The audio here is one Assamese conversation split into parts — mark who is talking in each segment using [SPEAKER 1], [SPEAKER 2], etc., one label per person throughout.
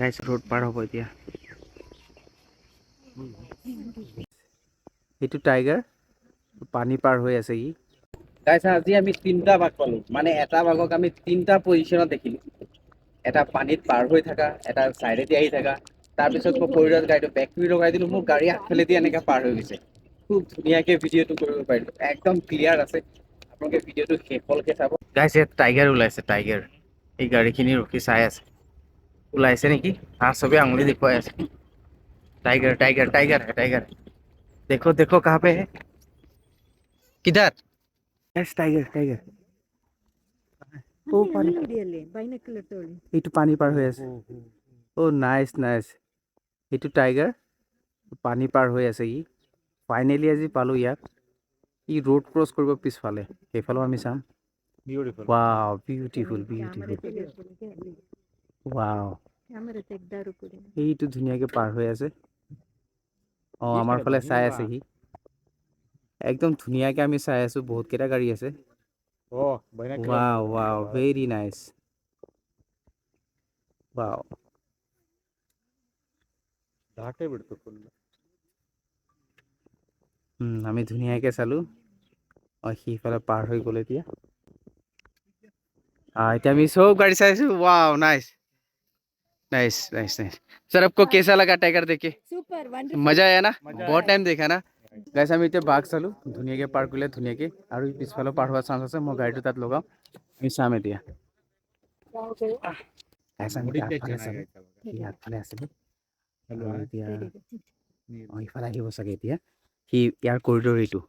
[SPEAKER 1] গাইছ ৰোড পাৰ হ'ব এতিয়া। এইটো টাইগাৰ পানী পাৰ হৈ আছে ই। গাইছ আজি আমি 3টা বাঘ পালো, মানে এটা বাঘক আমি 3টা পজিশ্যনত দেখিলো। এটা পানীত পাৰ হৈ থকা, এটা চাইডেদি আহি থকা, তাৰপিছত মই কৰিডৰত গাড়ীটো বেক কৰি লগাই দিলো, মোৰ গাড়ী আগফালেদি এনেকে পাৰ হৈ গৈছে। খুব ধুনীয়াকে ভিডিঅ'টো কৰিব পাৰিলো, একদম ক্লিয়াৰ আছে। আপোনালোকে ভিডিঅ'টো শেষলৈকে চাব। গাইছ ইয়াত টাইগাৰ ওলাইছে, টাইগাৰ এই গাড়ীখিনি ৰখি চাই আছে। ওলাইছে নেকি? চবে আঙুলি দেখুৱাই আছে। टाइगर टाइगर टाइगर है टाइगर। देखो देखो कहाँ पे है, किधर? Yes tiger tiger. ओ पानी এইটো পানী পাৰ হৈ আছে। অ নাইস নাইস। এইটো টাইগাৰ পানী পাৰ হৈ আছে ই। ফাইনেলি আজি পালো ইয়াক। ই ৰোড ক্ৰছ কৰিব পিছফালে, সেইফালেও আমি চাম। वाव বিউটিফুল বিউটিফুল। वाव এইটো ধুনীয়াকে পাৰ হৈ আছে। আমাৰ ফালে চাই আছে সি। একদম ধুনীয়াকে আমি চাই আছো, বহুত কেইটা গাড়ী আছে। वाव वाव वेरी नाइस। वाव আমি ধুনীয়াকে চালো। সিফালে পাৰ হৈ গ'ল এতিয়া। এতিয়া আমি সব गाड़ी চাইছো। वाव nice nice nice nice. Sir आपको कैसा लगा टाइगर देख के? मजा आया ना? बहुत टाइम देखा ना? गाइस আমি এতিয়া বাঘ চালো, ধুনীয়াকে পাৰ কৰিলে ধুনীয়াকে, আৰু পিছফালে পাৰ হোৱাৰ চান্স আছে। মই গাড়ীটো তাত লগাম, আমি চাম এতিয়া। গাইছ আমি আগফালে চালো, সি আগফালে আছিলে। এতিয়া ইফালে আহিব চাগে এতিয়া। সি ইয়াৰ কৰিডৰ এইটো।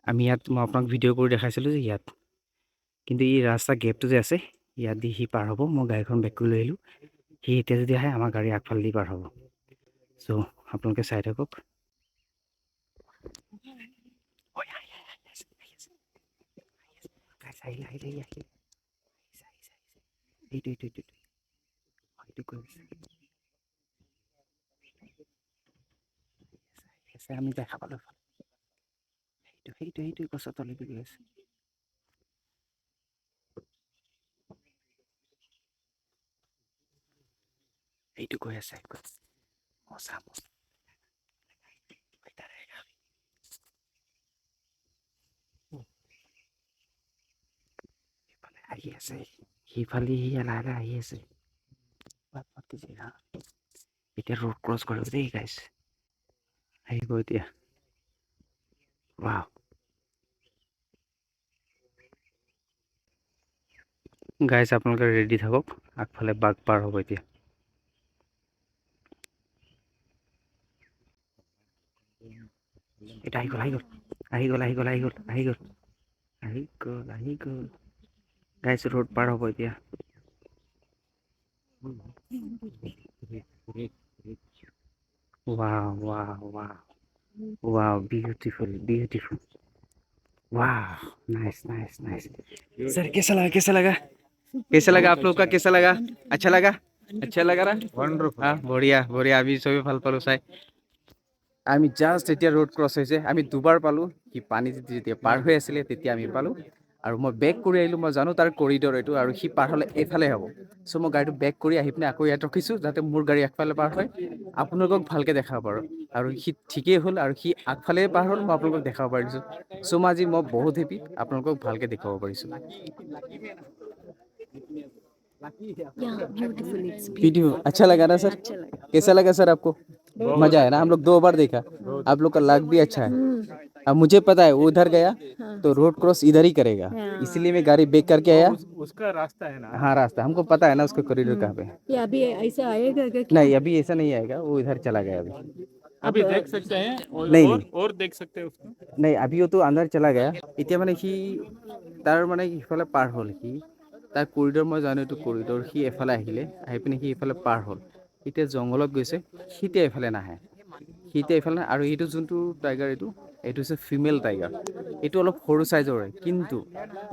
[SPEAKER 1] আমি ইয়াত মই আপোনাক ভিডিঅ' কৰি দেখাইছিলো যে ইয়াত, কিন্তু এই ৰাস্তা গেপটো যে আছে, ইয়াত দি সি পাৰ হ'ব। মই গাড়ীখন বেক কৰি লৈ আহিলোঁ। সি এতিয়া যদি আহে, আমাৰ গাড়ী আগফালে দি পাৰ হ'ব। চ' আপোনালোকে চাই থাকক। আমি দেখা পালো, সেইটো গছৰ তলেদি গৈ আছে। এইটো গৈ আছে। আহি আছে সিফালে, সি লাহে লাহে আহি আছে। এতিয়া ৰোড ক্ৰছ কৰিব দেই গাইছ। আহিব এতিয়া। ৱাও গাইছ আপোনালোকে ৰেডি থাকক, আগফালে বাঘ পাৰ হ'ব এতিয়া। এটা আহি গ'ল আহি গ'ল আহি গ'ল আহি গ'ল আহি গ'ল আহি গ'ল আহি গ'ল আহি গ'ল। গাইছ ৰোড পাৰ হ'ব এতিয়া। वाह वाह वाह वाह ब्यूटीफुल ब्यूटीफुल। वाह नाइस नाइस नाइस। सर कैसा लगा कैसा लगा कैसा लगा आप लोग का? कैसा लगा? अच्छा लगा? अच्छा लगा ना? वंडरफुल। हाँ बढ़िया बढ़िया। আমি সবে ভাল পালো চাই। আমি জাষ্ট এতিয়া ৰোড ক্ৰছ হৈছে, আমি দুবাৰ পালো। সি পানী যেতিয়া পাৰ হৈ আছিলে তেতিয়া আমি পালো, আৰু মই বেক কৰি আহিলো। মই জানো তাৰ কৰিডৰ এইটো, আৰু সি পাৰ হ'লে এইফালে হ'ব। চ' মই গাড়ীটো বেক কৰি আহি পিনে আকৌ ইয়াত ৰখিছোঁ, যাতে মোৰ গাড়ী আগফালে পাৰ হয়, আপোনালোকক ভালকে দেখাব পাৰোঁ। আৰু সি ঠিকেই হ'ল, আৰু সি আগফালে পাৰ হ'ল, মই আপোনালোকক দেখাব পাৰিছোঁ। চ' আজি মই বহুত হেপী, আপোনালোকক ভালকে দেখুৱাব পাৰিছোঁ। वीडियो अच्छा लगा ना सर? कैसा लगा सर आपको? मजा आया ना? हम लोग 2 बार देखा, आप लोग का लक भी अच्छा है। अब मुझे पता है वो उधर गया तो रोड क्रॉस इधर ही करेगा, इसलिए मैं गाड़ी बेक करके आया। उसका रास्ता है ना? हाँ रास्ता हमको पता है ना, उसका कॉरिडोर कहाँ पे है।
[SPEAKER 2] ये अभी ऐसा आएगा क्या?
[SPEAKER 1] नहीं अभी ऐसा नहीं आएगा, वो इधर चला गया अभी।
[SPEAKER 2] अभी देख सकते हैं और देख सकते हैं उसको।
[SPEAKER 1] नहीं अभी वो तो अंदर चला गया। এতিয়া মানে সি তাৰ মানে সিফালে পাৰ হ'ল। সি তাৰ কৰিডৰ মই জানো, এইটো কৰিডৰ। সি এফালে আহিলে, আহি পিনে সি এইফালে পাৰ হ'ল। এতিয়া জংঘলত গৈছে, সিতিয়া এইফালে নাহে। সিতিয়া এইফালে নাহে। আৰু এইটো যোনটো টাইগাৰ, এইটো হৈছে ফিমেল টাইগাৰ। এইটো অলপ সৰু চাইজৰে, কিন্তু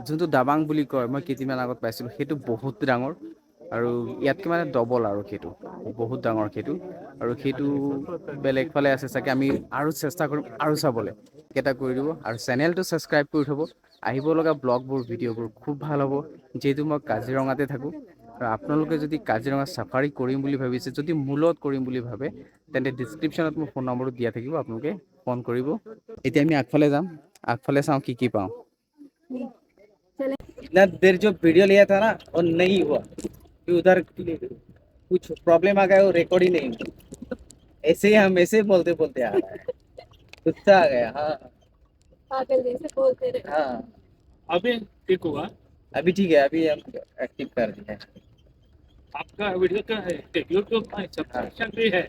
[SPEAKER 1] যোনটো দাবাং বুলি কয়, মই কেইদিনমান আগত পাইছিলোঁ, সেইটো বহুত ডাঙৰ। আৰু ইয়াতকৈ মানে ডবল, আৰু সেইটো বহুত ডাঙৰ সেইটো। আৰু সেইটো বেলেগ ফালে আছে চাগে। আমি আৰু চেষ্টা কৰিম আৰু চাবলৈ। এটা কৰি দিব, আৰু চেনেলটো ছাবস্ক্ৰাইব কৰি থ'ব। আহিব লগা ব্লগবোৰ ভিডিঅ'বোৰ খুব ভাল হ'ব, যিহেতু মই কাজিৰঙাতে থাকোঁ। আৰু আপোনালোকে যদি কাজিৰঙা চাফাৰী কৰিম বুলি ভাবিছে, যদি মূলত কৰিম বুলি ভাবে, তেন্তে ডিছক্ৰিপশ্যনত মোৰ ফোন নম্বৰটো দিয়া থাকিব, আপোনালোকে ফোন কৰিব। এতিয়া আমি আগফালে যাম, আগফালে চাওঁ কি কি পাওঁ। इतना देर जो वीडियो लिया था ना वो नहीं हुआ, कि उधर कुछ प्रॉब्लम आ गया, वो रिकॉर्ड ही नहीं हुआ। ऐसे ही हम ऐसे बोलते बोलते आ रहा है, गुस्सा आ गया। हाँ
[SPEAKER 3] पागल जैसे बोलते रहे।
[SPEAKER 1] हाँ,
[SPEAKER 2] अभी ठीक हुआ।
[SPEAKER 1] अभी ठीक है, अभी हम एक्टिव कर दिए हैं।
[SPEAKER 2] आपका वीडियो का है यूट्यूब में सब्सक्रिप्शन भी है,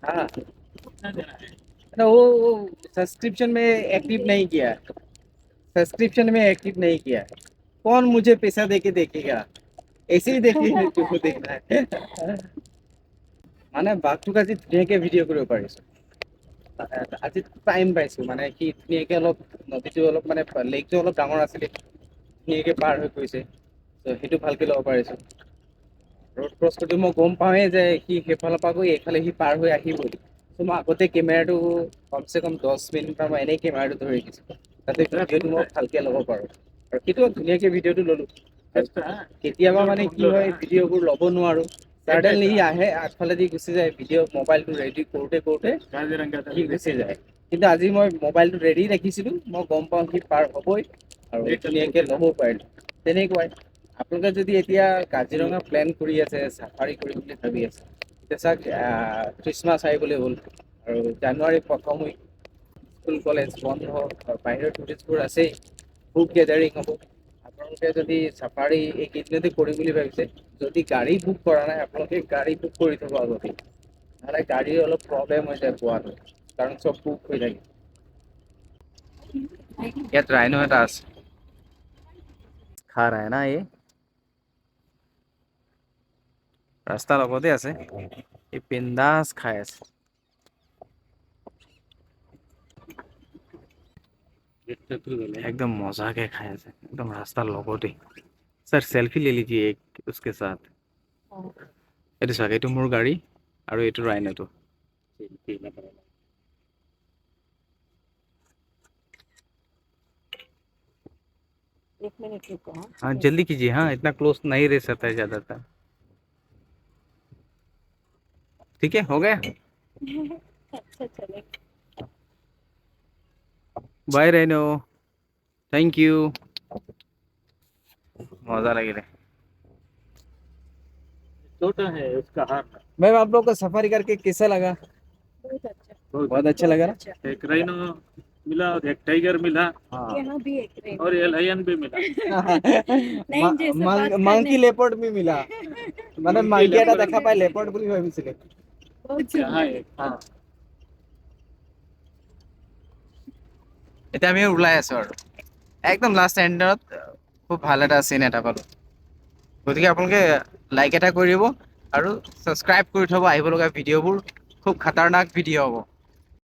[SPEAKER 1] हाँ
[SPEAKER 2] कितना देना है?
[SPEAKER 1] ना, वो सब्सक्रिप्शन में एक्टिव नहीं किया, सब्सक्रिप्शन में एक्टिव नहीं किया। कौन मुझे पैसा दे के देखेगा, ऐसे ही देखिए जो देखना है। মানে বাঘটোক আজি ধুনীয়াকৈ ভিডিঅ' কৰিব পাৰিছোঁ। আজি টাইম পাইছোঁ, মানে সি ধুনীয়াকৈ অলপ নদীটো অলপ মানে লেকটো অলপ ডাঙৰ আছিলে, ধুনীয়াকৈ পাৰ হৈ গৈছে, ত' সেইটো ভালকৈ ল'ব পাৰিছোঁ। ৰ'ড ক্ৰছ কৰোঁতে মই গম পাওঁৱেই যে সি সেইফালৰ পৰা গৈ এইফালে সি পাৰ হৈ আহিবই। ত' মই আগতে কেমেৰাটো কমচে কম 10 মিনিটমান মই এনেই কেমেৰাটো ধৰি ৰাখিছোঁ, যাতে ভিডিঅ'টো মই ভালকৈ ল'ব পাৰোঁ। আৰু সেইটো ধুনীয়াকৈ ভিডিঅ'টো ল'লোঁ।
[SPEAKER 2] अच्छा है।
[SPEAKER 1] কেতিয়াবা মানে কি হয়, ভিডিঅ'বোৰ ল'ব নোৱাৰোঁ, ছাডেনলি সি আহে আগফালেদি গুচি যায়, ভিডিঅ' মোবাইলটো ৰেডি কৰোঁতে কৰোঁতে
[SPEAKER 2] काजीरंगा
[SPEAKER 1] সি গুচি যায়। কিন্তু আজি মই মোবাইলটো ৰেডি ৰাখিছিলোঁ, মই গম পাওঁ সি পাৰ হ'বই আৰু ধুনীয়াকৈ ল'ব পাৰিলোঁ। তেনেকুৱাই আপোনালোকে যদি এতিয়া কাজিৰঙা প্লেন কৰি আছে, চাফাৰী কৰিম বুলি ভাবি আছে, এতিয়া চাওক খ্ৰীষ্টমাছ আহিবলৈ হ'ল আৰু জানুৱাৰী প্ৰথম উইক, স্কুল কলেজ বন্ধ আৰু বাহিৰৰ টুৰিষ্টবোৰ আছেই, গ্ৰুপ গেডাৰিং হ'ব। আপোনালোকে যদি চাফাৰী এইকেইদিনতে কৰিম বুলি ভাবিছে, যদি গাড়ী বুক কৰা নাই আপোনালোকে গাড়ী বুক কৰি থ'ব আগতে, নহ'লে গাড়ীৰ অলপ প্ৰব্লেম হৈ যায় পোৱাটো, কাৰণ চব বুক হৈ থাকে। ইয়াত ৰাইনো এটা আছে, খা ৰা হে না এই ৰাস্তাৰ লগতে আছে, এই বিন্দাছ খাই আছে। एकदम मजा के खाया से एकदम रास्ता লগতে। सर सेल्फी ले लीजिए एक उसके साथ। এইটো চাওক, এইটো মোৰ গাড়ী আৰু এইটো ৰাইনোটো।
[SPEAKER 3] एक मिनट रुको। हाँ
[SPEAKER 1] हाँ जल्दी कीजिए, हाँ इतना क्लोज नहीं रह सकता है ज्यादातर। ठीक है, हो गया।
[SPEAKER 3] अच्छा चले।
[SPEAKER 1] बाय राइनो, थैंक यू, मजा लगे।
[SPEAKER 2] छोटा है उसका हाथ।
[SPEAKER 1] मैम आप लोग को सफारी करके कैसा लगा?
[SPEAKER 3] बहुत अच्छा।
[SPEAKER 1] बहुत अच्छा लगा ना?
[SPEAKER 2] एक राइनो मिला और एक टाइगर मिला
[SPEAKER 1] हाँ
[SPEAKER 3] यहाँ भी एक रेन।
[SPEAKER 2] और ये लायन भी मिला।
[SPEAKER 3] नहीं जैसे बात
[SPEAKER 1] মাংকি
[SPEAKER 3] करने।
[SPEAKER 1] লেপার্ড भी मिला, মানে
[SPEAKER 2] Monkey
[SPEAKER 1] মাংকি এটা
[SPEAKER 2] leopard
[SPEAKER 1] দেখা পাই লেপার্ড বুলি ভাবিছিলে।
[SPEAKER 3] बहुत
[SPEAKER 2] यहाँ
[SPEAKER 3] सुंदर।
[SPEAKER 2] एक हाँ
[SPEAKER 1] এতিয়া আমি ওলাই আছো আৰু একদম লাষ্ট এণ্ডত খুব ভাল এটা চিন এটা পালোঁ। গতিকে আপোনালোকে লাইক এটা কৰি দিব আৰু ছাবস্ক্ৰাইব কৰি থ'ব, আহিব লগা ভিডিঅ'বোৰ খুব খাতাৰনাক ভিডিঅ' হ'ব।